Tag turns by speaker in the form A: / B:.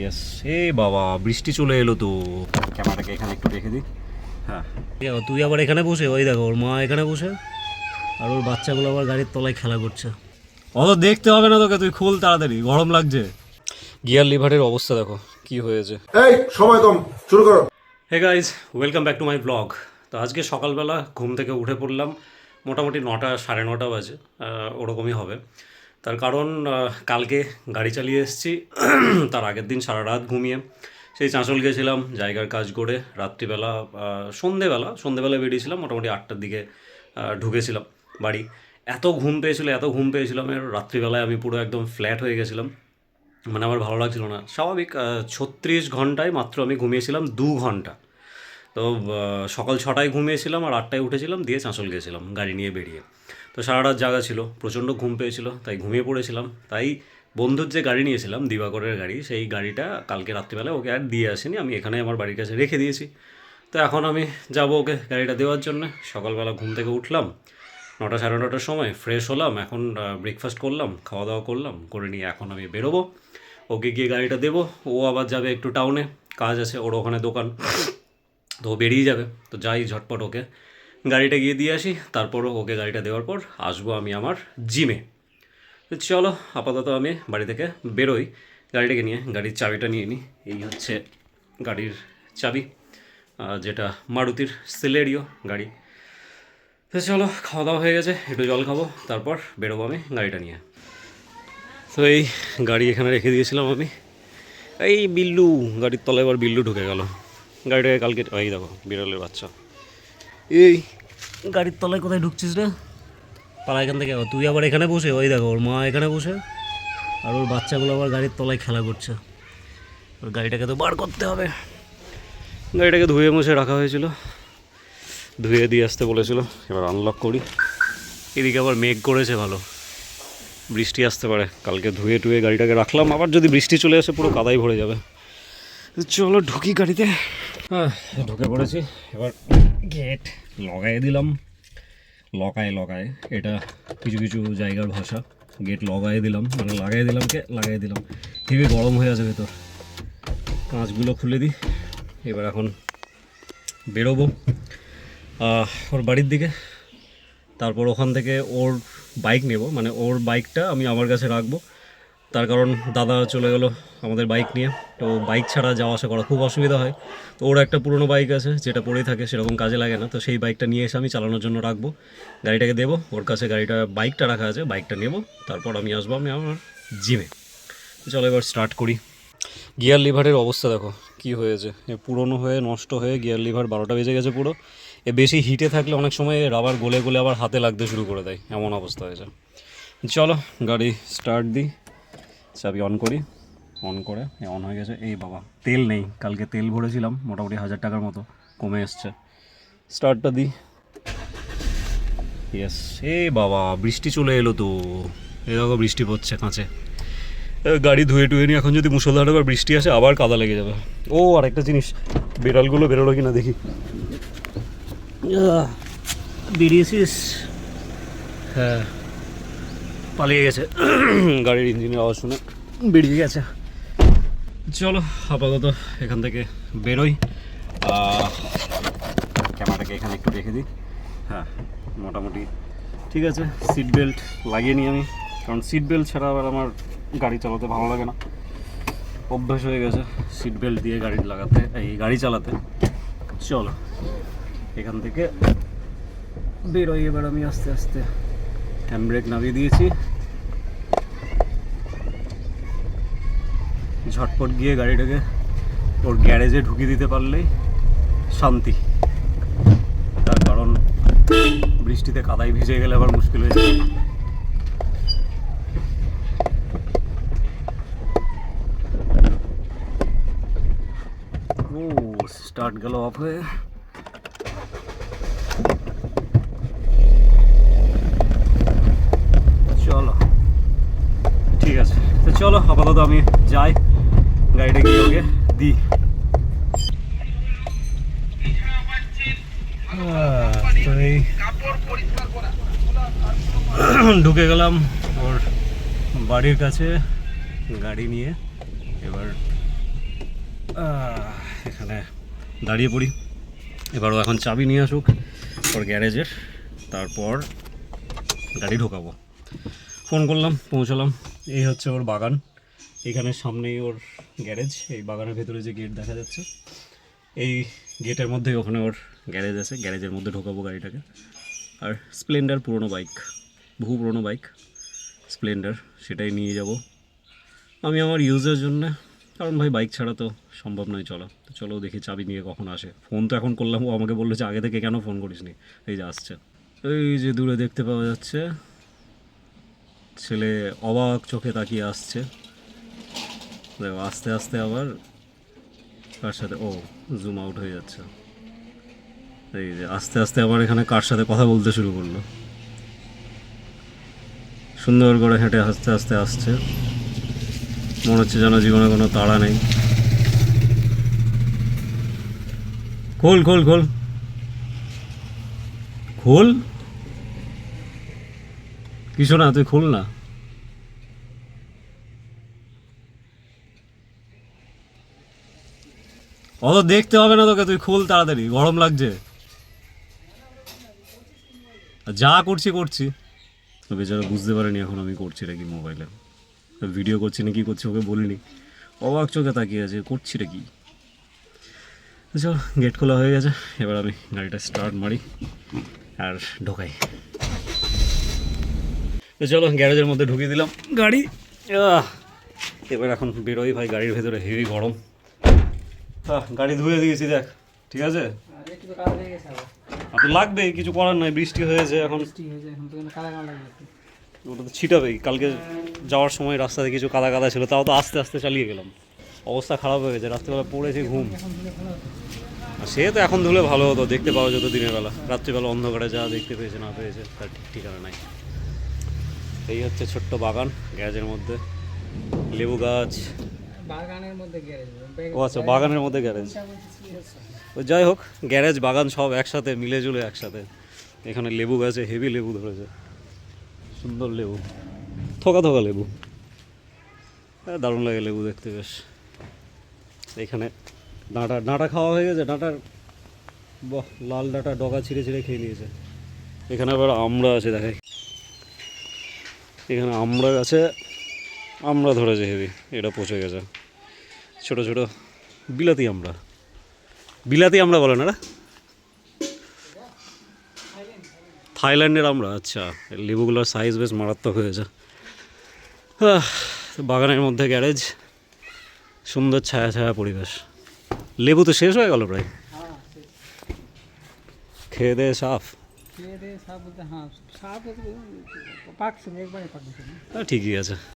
A: Yes. এ বাবা, বৃষ্টি চলে এলো তো। ক্যামেরাটাকে এখানে একটু রেখে দিই। হ্যাঁ, তুই আবার এখানে বসে, ওই দেখো ওর মা এখানে বসে, আর ওর বাচ্চাগুলো আবার গাড়ির তলায় খেলা করছে। অত দেখতে হবে না তোকে, তুই খোল তাড়াতাড়ি, গরম লাগছে। গিয়ার লিভারের অবস্থা দেখো কি হয়েছে।
B: এই সময় কম, শুরু করো।
A: Hey guys, welcome back to my blog. তো আজকে সকালবেলা ঘুম থেকে উঠে পড়লাম, মোটামুটি 9টা সাড়ে 9টা বাজে, ওরকমই হবে। তার কারণ কালকে গাড়ি চালিয়ে এসেছি, তার আগের দিন সারা রাত ঘুমিয়ে সেই চাঁচল গেছিলাম জায়গার কাজ করে। রাত্রিবেলা সন্ধেবেলা বেরিয়েছিলাম, মোটামুটি 8টার দিকে ঢুকেছিলাম বাড়ি। এত ঘুম পেয়েছিলাম এর রাত্রিবেলায় আমি পুরো একদম ফ্ল্যাট হয়ে গেছিলাম, মানে আমার ভালো লাগছিল না। স্বাভাবিক 36 ঘন্টায় মাত্র আমি ঘুমিয়েছিলাম 2 ঘন্টা। তো সকাল 6টায় ঘুমিয়েছিলাম আর 8টায় উঠেছিলাম, দিয়ে চাঁচল গেছিলাম গাড়ি নিয়ে বেরিয়ে। তো সারা রাত জাগা ছিল, প্রচণ্ড ঘুম পেয়েছিল, তাই ঘুমিয়ে পড়েছিলাম। তাই বন্ধুর যে গাড়ি নিয়েছিলাম, দিবাকরের গাড়ি, সেই গাড়িটা কালকে রাত্রিবেলায় ওকে আর দিয়ে আসেনি, আমি এখানে আমার বাড়ির কাছে রেখে দিয়েছি। তো এখন আমি যাব ওকে গাড়িটা দেওয়ার জন্য। সকালবেলা ঘুম থেকে উঠলাম 9টা সাড়ে 9টার সময়, ফ্রেশ হলাম, এখন ব্রেকফাস্ট করলাম, খাওয়া দাওয়া করলাম, করে নিয়ে এখন আমি বেরোবো, ওকে গিয়ে গাড়িটা দেবো। ও আবার যাবে একটু টাউনে, কাজ আছে ওর ওখানে দোকান, তো ও বেরিয়ে যাবে। তো যাই ঝটপট ওকে গাড়িটা গিয়ে দিয়ে আসি, তারপরও ওকে গাড়িটা দেওয়ার পর আসবো আমি আমার জিমে। তো চলো আপাতত আমি বাড়ি থেকে বেরোই গাড়িটাকে নিয়ে, গাড়ির চাবিটা নিয়ে নিই। এই হচ্ছে গাড়ির চাবি, যেটা মারুতির সিলেরিও গাড়ি। তো চলো, খাওয়া দাওয়া হয়ে গেছে, একটু জল খাবো, তারপর বেরোবো আমি গাড়িটা নিয়ে। তো এই গাড়ি এখানে রেখে দিয়েছিলাম আমি। এই বিল্লু, গাড়ির তলায় এবার বিল্লু ঢুকে গেল গাড়িটাকে কালকে। এই দেখো বিড়ালের বাচ্চা, এই গাড়ির তলায় কোথায় ঢুকছিস রে? পালা এখান থেকে। তুই আবার এখানে বসে, ওই দেখো ওর মা এখানে বসে, আর ওর বাচ্চাগুলো আবার গাড়ির তলায় খেলা করছে। ওর গাড়িটাকে তো বার করতে হবে। গাড়িটাকে ধুয়ে মুছে রাখা হয়েছিল, ধুয়ে দিয়ে আসতে বলেছিল, এবার আনলক করি। এদিকে আবার মেঘ করেছে ভালো, বৃষ্টি আসতে পারে। কালকে ধুয়ে টুয়ে গাড়িটাকে রাখলাম, আবার যদি বৃষ্টি চলে আসে পুরো কাদাই ভরে যাবে। চলো ঢুকি গাড়িতে। হ্যাঁ, ঢুকে পড়েছি। এবার গেট লগাই দিলাম, লগায় এটা কিছু কিছু জায়গার ভাষা। গেট লগাই দিলাম মানে লাগাই দিলাম। হেবি গরম হয়ে আছে ভেতর, কাঁচগুলো খুলে দিই। এবার এখন বেরোবো ওর বাড়ির দিকে। তারপর ওখান থেকে ওর বাইক নেব, মানে ওর বাইকটা আমি আমার কাছে রাখবো। তার কারণ দাদা চলে গেল আমাদের বাইক নিয়ে, তো বাইক ছাড়া যাওয়া আসা করা খুব অসুবিধা হয়। তো ওর একটা পুরনো বাইক আছে যেটা পড়েই থাকে, সেরকম কাজে লাগে না, তো সেই বাইকটা নিয়ে এসে আমি চালানোর জন্য রাখবো। গাড়িটাকে দেবো ওর কাছে, বাইকটা রাখা আছে, বাইকটা নেব, তারপর আমি আসবো আমি আমার জিমে। চলো এবার স্টার্ট করি। গিয়ার লিভারের অবস্থা দেখো কি হয়েছে, পুরনো হয়ে নষ্ট হয়ে গিয়ার লিভার 12টা বেজে গেছে পুরো। বেশি হিটে থাকলে অনেক সময় রাবার গলে গলে আবার হাতে লাগতে শুরু করে দেয়, এমন অবস্থা হয়েছে। চলো গাড়ি স্টার্ট দিই, চাবি অন করি। অন করে অন হয়ে গেছে। এই বাবা, তেল নেই, কালকে তেল ভরেছিলাম মোটামুটি 1000 টাকার মতো, কমে এসছে। স্টার্টটা দিই। ইয়েস। এ বাবা, বৃষ্টি চলে এলো তো। এ দেখো বৃষ্টি পড়ছে কাঁচে। গাড়ি ধুয়ে টুয়ে নিয়ে এখন যদি মুষলধারে আবার বৃষ্টি আসে আবার কাদা লেগে যাবে। ও আর একটা জিনিস, বিড়ালগুলো বেরোলো কিনা দেখি। বেরিয়েছিস? হ্যাঁ, পালিয়ে গেছে। গাড়ির ইঞ্জিনের আওয়াজ শুনে বেরিয়ে গেছে। চলো আপাতত এখান থেকে বেরোই। ক্যামেরাটাকে এখানে একটু রেখে দিই। হ্যাঁ, মোটামুটি ঠিক আছে। সিট বেল্ট লাগিয়ে নিই আমি, কারণ সিট বেল্ট ছাড়া আবার আমার গাড়ি চালাতে ভালো লাগে না, অভ্যাস হয়ে গেছে সিট বেল্ট দিয়ে গাড়ি চালাতে। চলো এখান থেকে বেরোই এবার আমি আস্তে আস্তে। হ্যান্ড ব্রেক নামিয়ে দিয়েছি, ঝটপট গিয়ে গাড়িটাকে ওর গ্যারেজে ঢুকিয়ে দিতে পারলেই শান্তি। তার কারণ বৃষ্টিতে কাদায় ভিজে গেলে আবার মুশকিল হয়ে যাবে। ও স্টার্ট গেল অফ হয়ে। চলো ঠিক আছে, তো চলো আপাতত আমি যাই, গাড়িটা গিয়ে ওকে দিই। তো এই ঢুকে গেলাম ওর বাড়ির কাছে গাড়ি নিয়ে। এবার এখানে দাঁড়িয়ে পড়ি। এবারও এখন চাবি নিয়ে আসুক ওর গ্যারেজের, তারপর গাড়ি ঢোকাবো। ফোন করলাম, পৌঁছালাম। এই হচ্ছে ওর বাগান, এখানে সামনেই ওর গ্যারেজ। এই বাগানের ভেতরে যে গেট দেখা যাচ্ছে, এই গেটের মধ্যেই ওখানে ওর গ্যারেজ আছে। গ্যারেজের মধ্যে ঢোকাবো গাড়িটাকে। আর স্প্লেন্ডার, পুরনো বাইক, বহু পুরনো বাইক স্প্লেন্ডার, সেটাই নিয়ে যাব আমি আমার ইউজের জন্য। কারণ ভাই বাইক ছাড়া তো সম্ভব নয় চলা। তো চলো দেখি চাবি নিয়ে কখন আসে। ফোন তো এখন করলাম, ও আমাকে বললো যে আগে থেকে কেন ফোন করিসনি। এই যে আসছে, এই যে দূরে দেখতে পাওয়া যাচ্ছে, ছেলে অবাক চোখে তাকিয়ে আসছে। দেখো আস্তে আস্তে আবার কার সাথে, ও জুম আউট হয়ে যাচ্ছে। এই যে আস্তে আস্তে আবার এখানে কার সাথে কথা বলতে শুরু করলো। সুন্দর করে হেঁটে আস্তে আস্তে আসছে, মনে হচ্ছে যেন জীবনে কোনো তাড়া নেই। খোল খোল খোল খোল, কিছু না, তুই খোল না। অত দেখতে হবে না তোকে, তুই খোল তাড়াতাড়ি, গরম লাগছে। যা করছি করছি। বেচারা বুঝতে পারেনি এখন আমি করছি রে কি মোবাইলে, ভিডিও করছি না কি করছি ওকে বলিনি। অবাক চোখে তাকিয়ে আছে, করছি রে কি। চল, গেট খোলা হয়ে গেছে, এবার আমি গাড়িটা স্টার্ট মারি আর ঢোকাই। তো চলো গ্যারেজের মধ্যে ঢুকিয়ে দিলাম গাড়ি। এবার এখন বেরোই ভাই, গাড়ির ভেতরে হেভি গরম। গাড়ি ধুয়ে দিয়েছি দেখ, ঠিক আছে। আর তো লাগবেই, কিছু করার নাই, বৃষ্টি হয়েছে এখন। ওটা তো ছিটাবেই। কালকে যাওয়ার সময় রাস্তাতে কিছু কাদা কাদা ছিল, তাও তো আস্তে আস্তে চালিয়ে গেলাম। অবস্থা খারাপ হয়ে গেছে, রাত্রিবেলা পড়েছি ঘুম। আর সে তো এখন ধুলে ভালো হতো, দেখতে পাওয়া যেত দিনের বেলা। রাত্রিবেলা অন্ধকারে যা দেখতে পেয়েছে না পেয়েছে তার ঠিক ঠিকানা নাই। এই হচ্ছে ছোট্ট বাগান গ্যারেজের মধ্যে, লেবু গাছ।
C: বাগানের মধ্যে গ্যারেজ।
A: ও আচ্ছা, বাগানের মধ্যে গ্যারেজ। ও যাই হোক, গ্যারেজ বাগান সব একসাথে, মিলে জুলে একসাথে। এখানে লেবু গাছে হেভি লেবু ধরেছে, সুন্দর লেবু, থোকা থোকা লেবু। হ্যাঁ, দারুণ লাগে লেবু দেখতে বেশ। এখানে ডাঁটা ডাঁটা খাওয়া হয়ে গেছে, ডাঁটার বাহ, লাল ডাঁটা ডগা ছিঁড়ে ছিঁড়ে খেয়ে নিয়েছে। এখানে আবার আমড়া আছে দেখাই, এখানে আমড়া গাছে আমড়া ধরেছে হেভি। এটা পচে গেছে, ছোট ছোট বিলাতি আমড়া। বিলাতি আমড়া বলে না রে, থাইল্যান্ডের আমড়া। আচ্ছা, লেবুগুলোর সাইজ বেশ মারাত্মক হয়েছে। বাগানের মধ্যে গ্যারেজ, সুন্দর ছায়া ছায়া পরিবেশ। লেবু তো শেষ হয়ে গেল প্রায়, খেয়ে দেয়ে সাফ।
C: খেয়ে দিয়ে সাপ বলতে, হ্যাঁ সাপ পাকছে, একবারে পাকছে।
A: ঠিকই আছে।